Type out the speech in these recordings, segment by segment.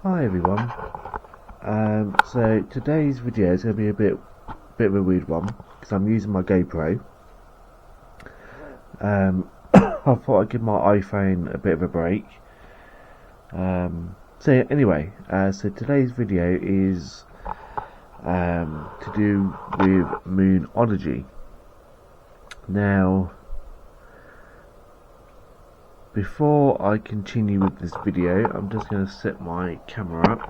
Hi everyone. So today's video is going to be a bit of a weird one because I'm using my GoPro. I thought I'd give my iPhone a bit of a break. So today's video is to do with Moonology. Now, before I continue with this video, I'm just going to set my camera up,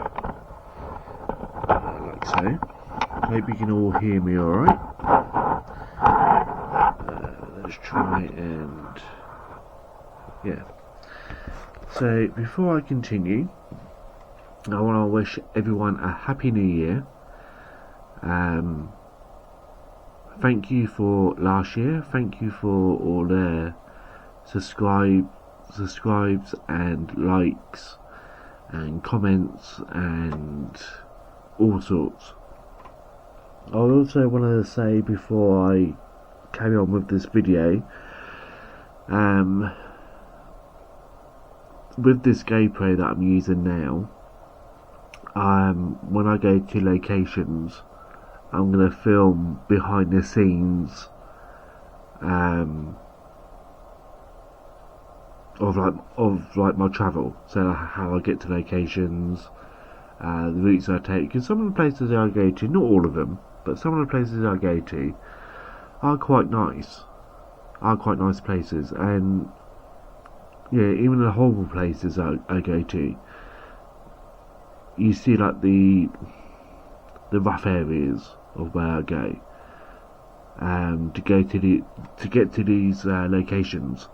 like so. I hope you can all hear me alright. Let's try and... yeah. So, before I continue, I want to wish everyone a Happy New Year. Thank you for last year. Thank you for all the subscribes and likes and comments and all sorts. I also want to say before I carry on with this video, with this GoPro that I'm using now, when I go to locations, I'm going to film behind the scenes of my travel, so how I get to locations, the routes I take, because some of the places I go to, not all of them, but some of the places I go to are quite nice places, and yeah, even the horrible places I go to, you see like the rough areas of where I go, to get to these locations.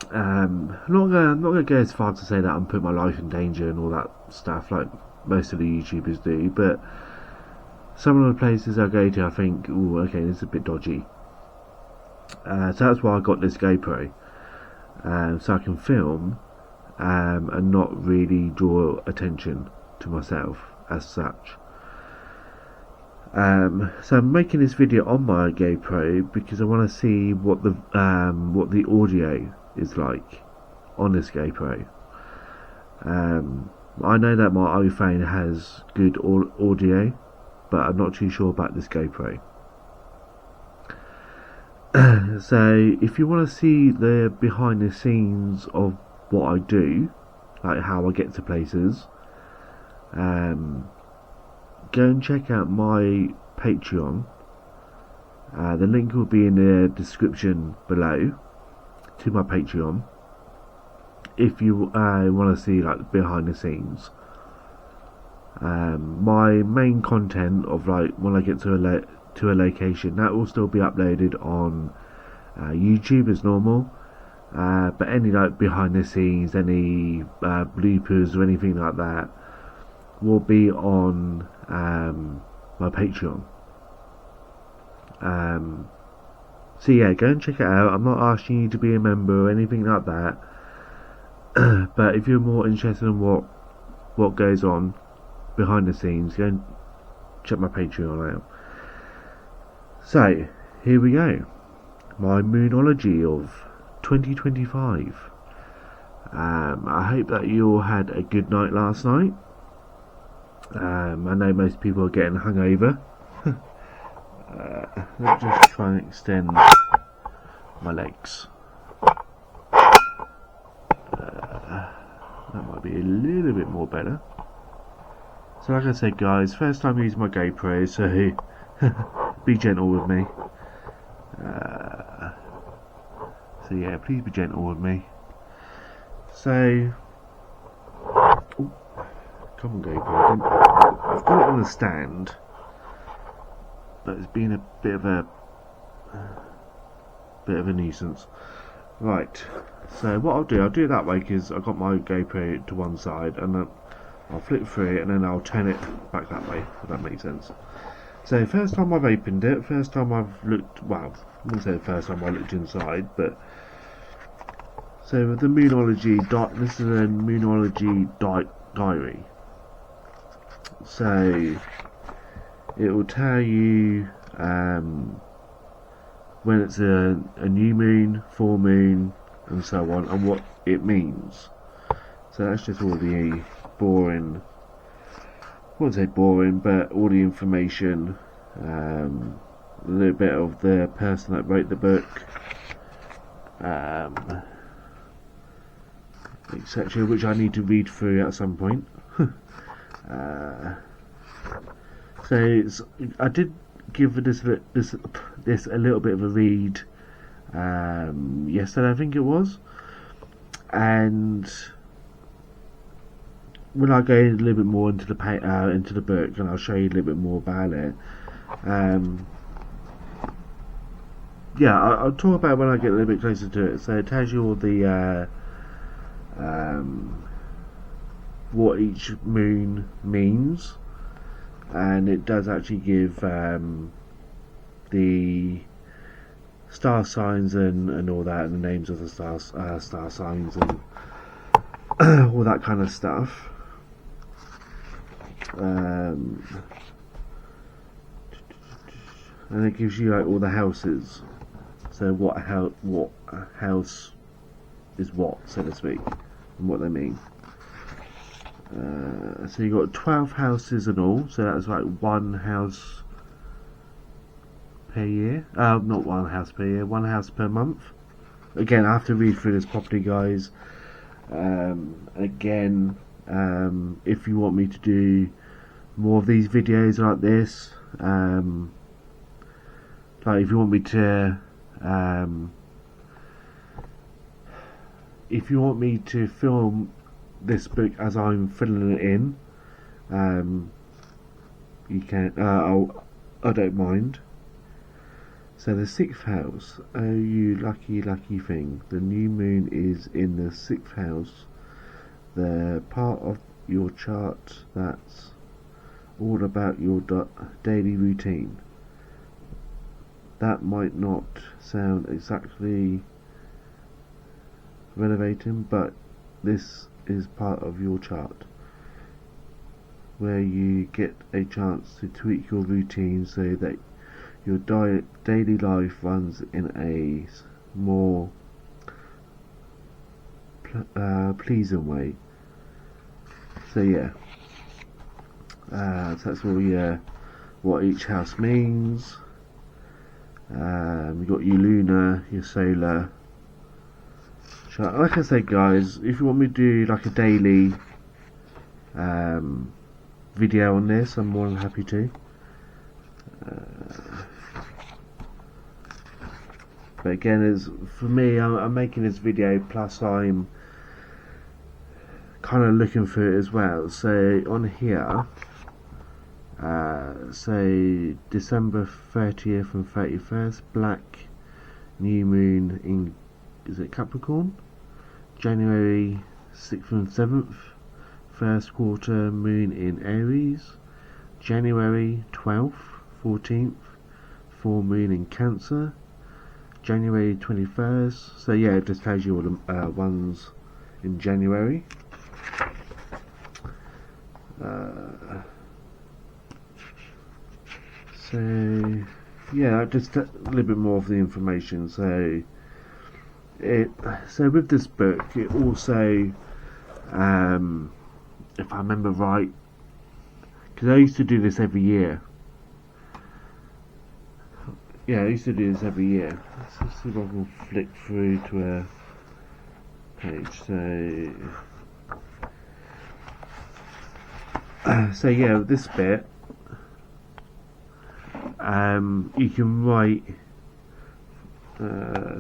I'm not gonna go as far to say that I'm putting my life in danger and all that stuff like most of the YouTubers do, but some of the places I go to, I think, oh, okay, this is a bit dodgy. So that's why I got this GoPro, so I can film and not really draw attention to myself as such. So I'm making this video on my GoPro because I want to see what the audio is like on this GoPro. I know that my iPhone has good audio, but I'm not too sure about this GoPro. So if you want to see the behind the scenes of what I do, like how I get to places, go and check out my Patreon. The link will be in the description below to my Patreon if you want to see like behind the scenes. My main content of like when I get to a location, that will still be uploaded on YouTube as normal, but any like behind the scenes, any bloopers or anything like that will be on my Patreon. So yeah, go and check it out. I'm not asking you to be a member or anything like that, but if you're more interested in what goes on behind the scenes, go and check my Patreon out. So here we go, my Moonology of 2025. I hope that you all had a good night last night. I know most people are getting hungover. Let's just try and extend my legs. That might be a little bit more better. So like I said guys, first time using my GoPro, so be gentle with me. So yeah, please be gentle with me. So, come on GoPro, I've got it on the stand, but it's been a bit of a nuisance. Right, so what I'll do it that way because I've got my GoPro to one side, and then I'll flip through it and then I'll turn it back that way, if that makes sense. So first time I've opened it, first time I've looked, well, I wouldn't say the first time I looked inside, but so with the Moonology, this is a Moonology Diary. So it will tell you when it's a new moon, full moon, and so on, and what it means. So that's just all the boring, I wouldn't say boring, but all the information, a little bit of the person that wrote the book, etc., which I need to read through at some point. So I did give this a little bit of a read yesterday, I think it was, and when I go a little bit more into the book, and I'll show you a little bit more about it. Yeah, I'll talk about it when I get a little bit closer to it. So it tells you all the what each moon means, and it does actually give the star signs and all that, and the names of the star signs and all that kind of stuff. And it gives you like all the houses. So what house is what, so to speak, and what they mean. So you got 12 houses in all. So that's like one house per year. Not one house per year. One house per month. Again, I have to read through this properly, guys. Again, if you want me to do more of these videos like this, like if you want me to film this book as I'm filling it in, you can. I don't mind. So the 6th house. Oh, you lucky thing! The new moon is in the 6th house, the part of your chart that's all about your daily routine. That might not sound exactly renovating, but this is part of your chart where you get a chance to tweak your routine so that your daily life runs in a more pleasing way. So yeah, so that's all what each house means. You've got your lunar, your solar chart. Like I said, guys, if you want me to do like a daily video on this, I'm more than happy to. But again, for me, I'm making this video, plus I'm kind of looking for it as well. So on here, say December 30th and 31st, black new moon in, is it Capricorn? January 6th and 7th, first quarter moon in Aries. January 12th, 14th, full moon in Cancer. January 21st, so yeah, it just tells you all the ones in January. So yeah, just a little bit more of the information. So with this book, it also, if I remember right, because I used to do this every year. Yeah, I used to do this every year. Let's see if I can flick through to a page. So yeah, this bit, you can write.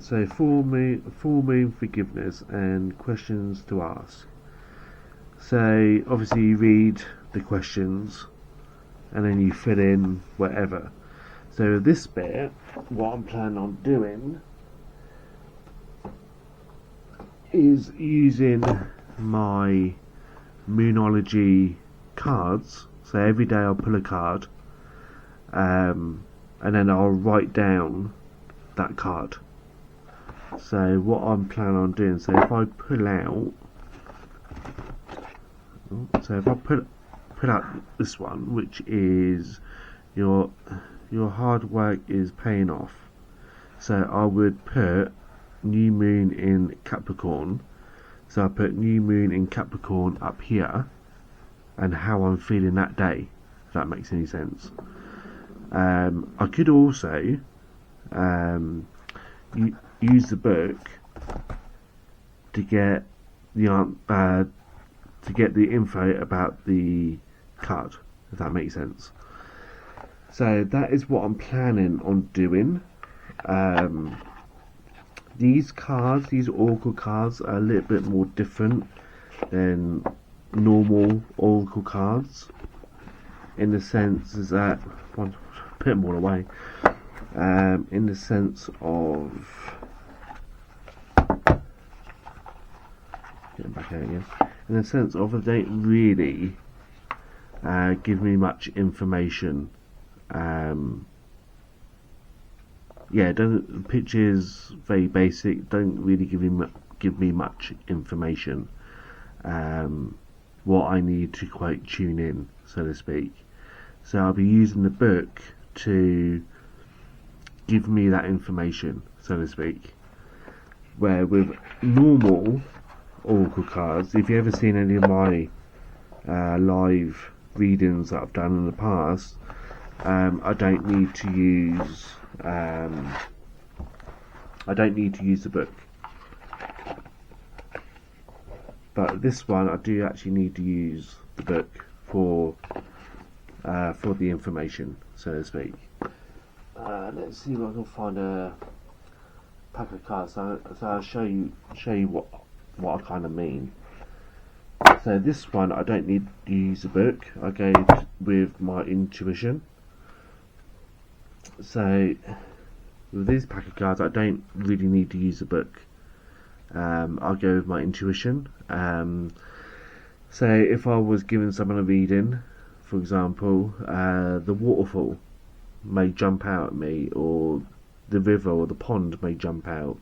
So full moon forgiveness and questions to ask. So obviously you read the questions, and then you fill in whatever. So this bit, what I'm planning on doing is using my Moonology cards. So every day I'll pull a card, and then I'll write down that card. So what I'm planning on doing, so if I pull out, this one, which is your hard work is paying off. So I would put new moon in Capricorn. So I put new moon in Capricorn up here, and how I'm feeling that day, if that makes any sense. I could also use the book to get the info about the card, if that makes sense. So that is what I'm planning on doing. These cards, these oracle cards, are a little bit more different than normal oracle cards, in the sense is that put them all away. In the sense of getting back out again. In the sense of they don't really give me much information. Pictures very basic. Don't really give me much information. What I need to quite tune in, so to speak. So I'll be using the book to give me that information, so to speak. Where with normal oracle cards, if you've ever seen any of my live readings that I've done in the past, I don't need to use the book. But this one, I do actually need to use the book for the information, so to speak. Let's see if I can find a pack of cards. So I'll show you what I kind of mean. So this one, I don't need to use the book. I go with my intuition. So with this pack of cards, I don't really need to use the book. I'll go with my intuition. So if I was giving someone a reading, for example, the waterfall may jump out at me, or the river or the pond may jump out,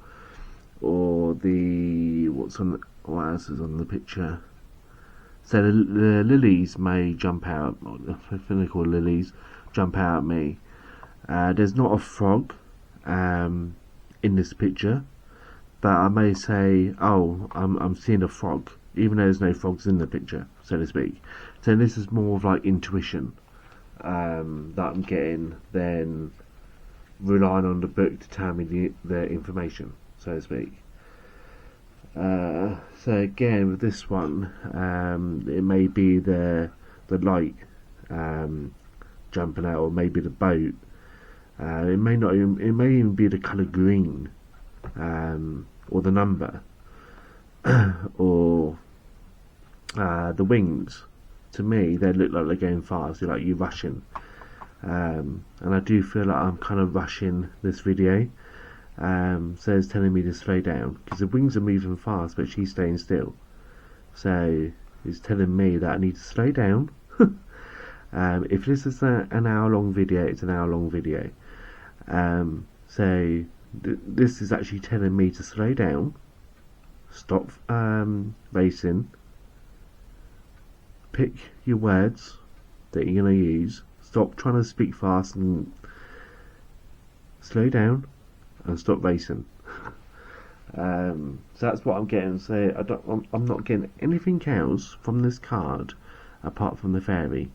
or what else is on the picture? So the lilies may jump out. I think they're called lilies. Jump out at me. There's not a frog in this picture, but I may say, "Oh, I'm seeing a frog," even though there's no frogs in the picture, so to speak. So this is more of like intuition that I'm getting, than relying on the book to tell me the information, so to speak. So again, with this one, it may be the light jumping out, or maybe the boat. It may even be the colour green, or the number, or the wings. To me, they look like they're going fast. They're like you're rushing, and I do feel like I'm kind of rushing this video. So it's telling me to slow down, because the wings are moving fast, but she's staying still. So it's telling me that I need to slow down. If this is an hour-long video, it's an hour-long video. So this is actually telling me to slow down, stop racing, pick your words that you're going to use, stop trying to speak fast, and slow down and stop racing. So that's what I'm getting. So I'm not getting anything else from this card apart from the fairy,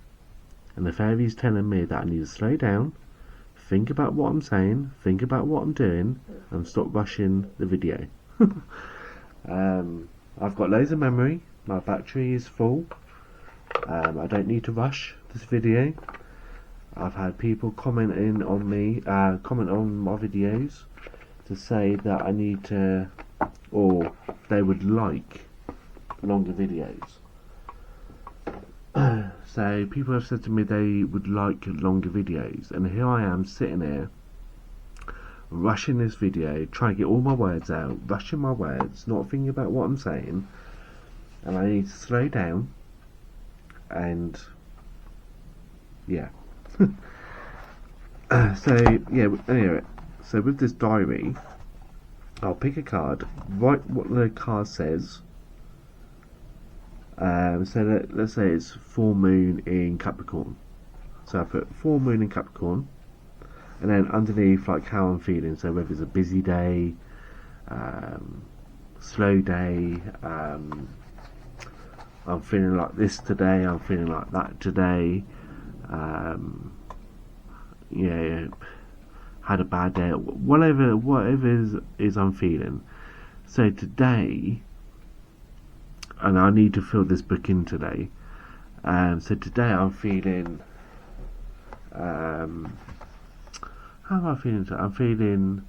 and the fairy is telling me that I need to slow down, think about what I'm saying, think about what I'm doing, and stop rushing the video. I've got loads of memory, my battery is full, I don't need to rush this video. I've had people comment on my videos to say that I need to, or they would like longer videos. So people have said to me they would like longer videos, and here I am sitting here rushing this video, trying to get all my words out, rushing my words, not thinking about what I'm saying, and I need to slow down. And yeah. Anyway, so with this diary, I'll pick a card, write what the card says. So let's say it's full moon in Capricorn. So I put full moon in Capricorn, and then underneath, like, how I'm feeling. So whether it's a busy day, slow day. I'm feeling like this today. I'm feeling like that today. Um, yeah, had a bad day. Whatever is I'm feeling. So today, and I need to fill this book in today. So today I'm feeling. How am I feeling today? I'm feeling.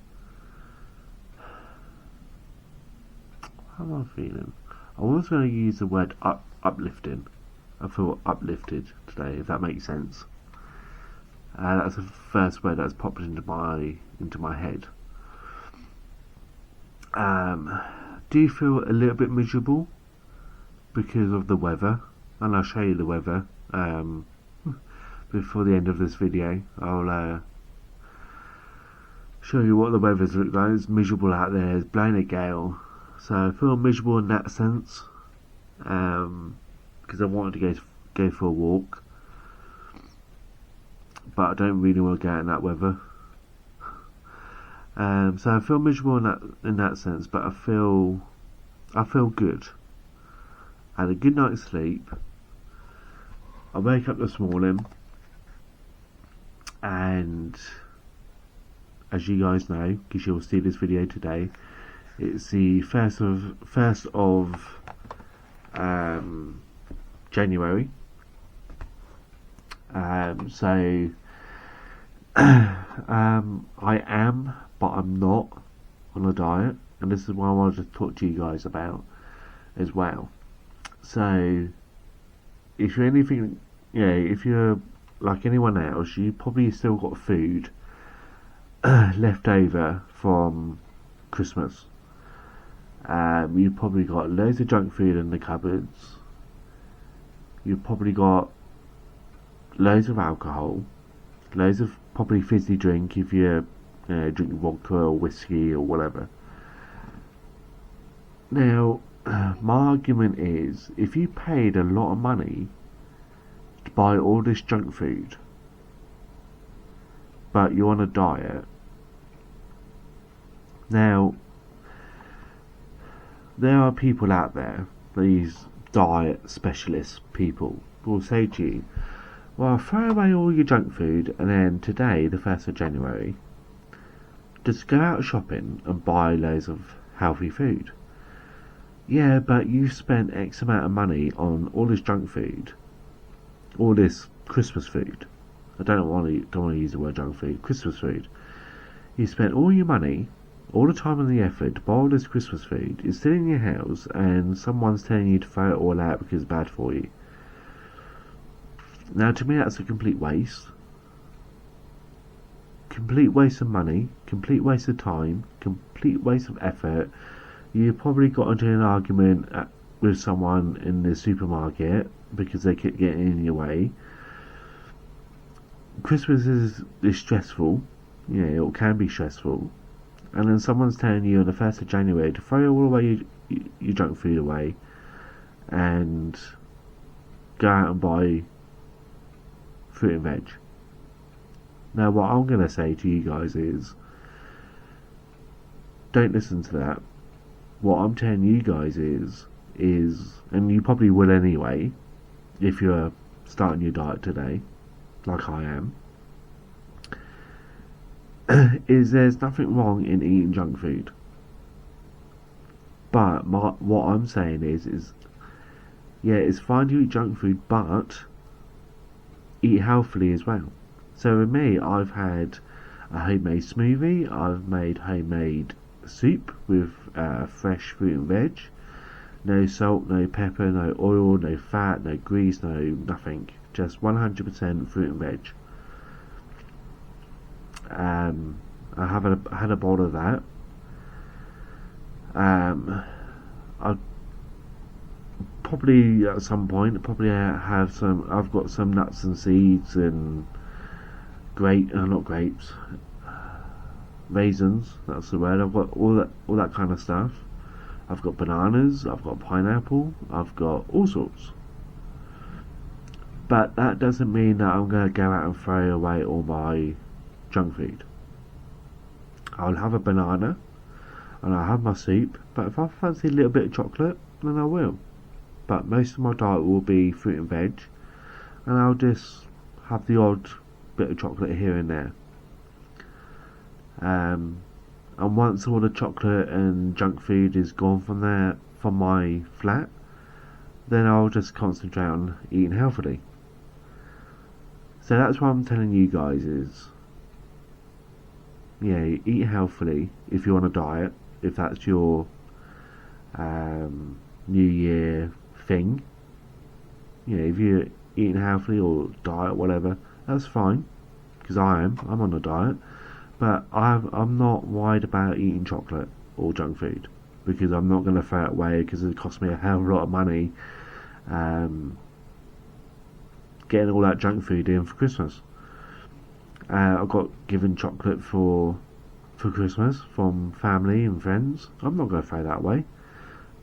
How am I feeling? I was going to use the word uplifting. I feel uplifted today, if that makes sense. That's the first word that's popped into my head. Do you feel a little bit miserable because of the weather? And I'll show you the weather before the end of this video. I'll show you what the weather's look like. It's miserable out there. It's blowing a gale. So I feel miserable in that sense, because I wanted to go for a walk, but I don't really want to go out in that weather. So I feel miserable in that sense, but I feel good. I had a good night's sleep. I wake up this morning, and as you guys know, because you'll see this video today, it's the first of January. So I am, but I'm not on a diet, and this is what I wanted to talk to you guys about as well. So if you're anything, if you're like anyone else, you probably still got food left over from Christmas. You've probably got loads of junk food in the cupboards. You've probably got loads of alcohol, loads of probably fizzy drink if you're drinking vodka or whiskey or whatever. Now, my argument is, if you paid a lot of money to buy all this junk food, but you're on a diet, now there are people out there, these diet specialist people, who will say to you, well, throw away all your junk food, and then today, the 1st of January, just go out shopping and buy loads of healthy food. Yeah, but you spent X amount of money on all this junk food, all this Christmas food. I don't want to use the word junk food, Christmas food. You spent all your money, all the time and the effort to buy all this Christmas food. It's still in your house, and someone's telling you to throw it all out because it's bad for you. Now, to me, that's a complete waste. Complete waste of money, complete waste of time, complete waste of effort. You probably got into an argument with someone in the supermarket because they kept getting in your way. Christmas is stressful, it can be stressful, and then someone's telling you on the 1st of January to throw all away your junk food away and go out and buy fruit and veg. Now, what I'm going to say to you guys is, don't listen to that. What I'm telling you guys is, and you probably will anyway, if you're starting your diet today, like I am, is there's nothing wrong in eating junk food. But what I'm saying is, it's fine to eat junk food, but eat healthily as well. So with me, I've had a homemade smoothie, I've made homemade soup with fresh fruit and veg, no salt, no pepper, no oil, no fat, no grease, no nothing, just 100% fruit and veg. I had a bowl of that. I probably at some point have some. I've got some nuts and seeds and not grapes, raisins. That's the word. I've got all that kind of stuff. I've got bananas. I've got pineapple. I've got all sorts. But that doesn't mean that I'm going to go out and throw away all my junk food. I'll have a banana, and I'll have my soup, But if I fancy a little bit of chocolate, then I will. But most of my diet will be fruit and veg, and I'll just have the odd bit of chocolate here and there. And once all the chocolate and junk food is gone from my flat, then I'll just concentrate on eating healthily. So that's what I'm telling you guys is, eat healthily if you're on a diet, if that's your New Year thing. If you're eating healthily or diet, whatever, that's fine, because I'm on a diet. But I'm not worried about eating chocolate or junk food, because I'm not going to throw it away, because it costs me a hell of a lot of money getting all that junk food in for Christmas. I got given chocolate for Christmas from family and friends. I'm not going to throw that away.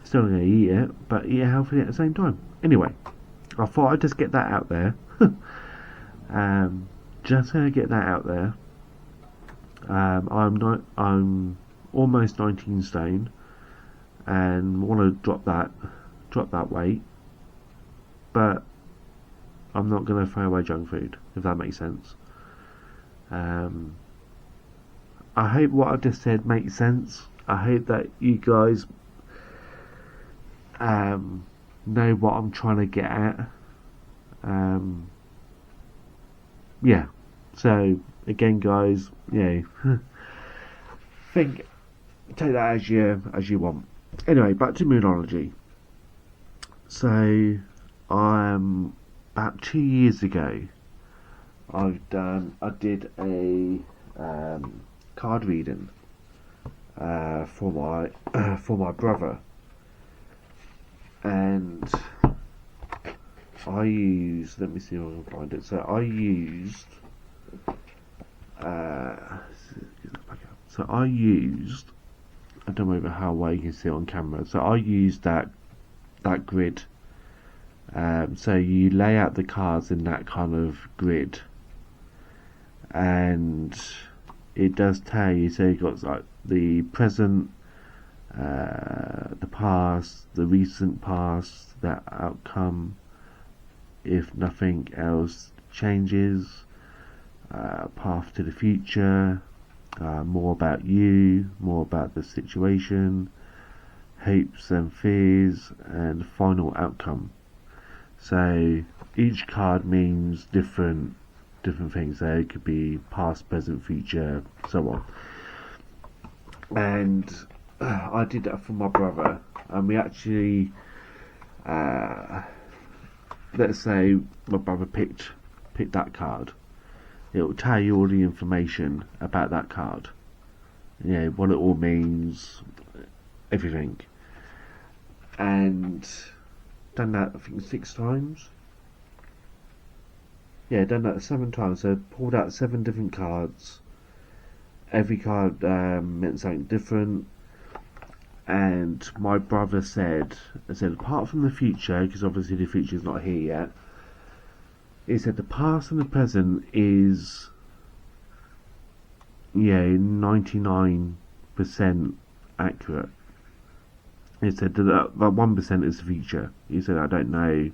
Still going to eat it, but eat it healthily at the same time. Anyway, I thought I'd just get that out there. Just going to get that out there. I'm almost 19 stone, and want to drop that weight, but I'm not going to throw away junk food, if that makes sense. I hope what I just said makes sense. I hope that you guys know what I'm trying to get at. So again, guys, take that as you want. Anyway, back to Moonology. So about 2 years ago, I did a card reading for my brother, and I used. Let me see if I can find it. So I used. I don't know how well you can see it on camera. So I used that grid. So you lay out the cards in that kind of grid, and it does tell you. So you've got like the present, the past, the recent past, that outcome if nothing else changes, path to the future, more about you, more about the situation, hopes and fears, and final outcome. So each card means different things. So it could be past, present, future, so on. And I did that for my brother, and we actually, let's say my brother picked that card. It will tell you all the information about that card. What it all means, everything. And done that, I think, 6 times. Done that 7 times. So pulled out 7 different cards. Every card meant something different. And my brother said, apart from the future, because obviously the future is not here yet, he said the past and the present is 99% accurate. He said that 1% is the future. He said, I don't know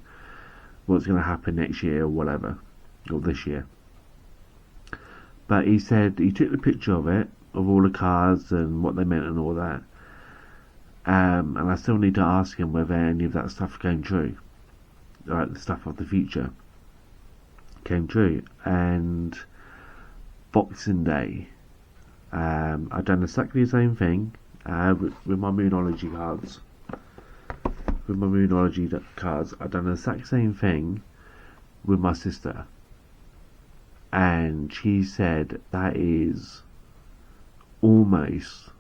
what's going to happen next year or whatever, or this year. But he said he took the picture of it, of all the cards and what they meant and all that. And I still need to ask him whether any of that stuff came true. Like the stuff of the future came true. And Boxing Day, I've done exactly the same thing with my Moonology cards. With my Moonology cards, I've done the exact same thing with my sister. And she said that is almost,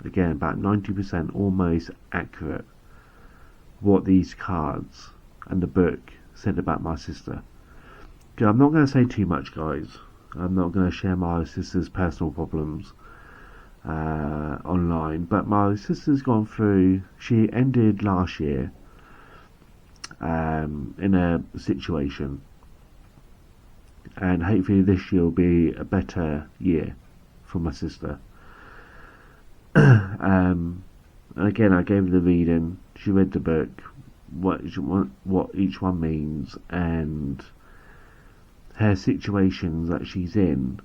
again, about 90% almost accurate what these cards and the book said about my sister. Okay, I'm not going to say too much, guys. I'm not going to share my sister's personal problems online, but my sister's gone through, she ended last year in a situation, and hopefully this year will be a better year for my sister. And again, I gave her the reading. She read the book, what each one means, and her situations that she's in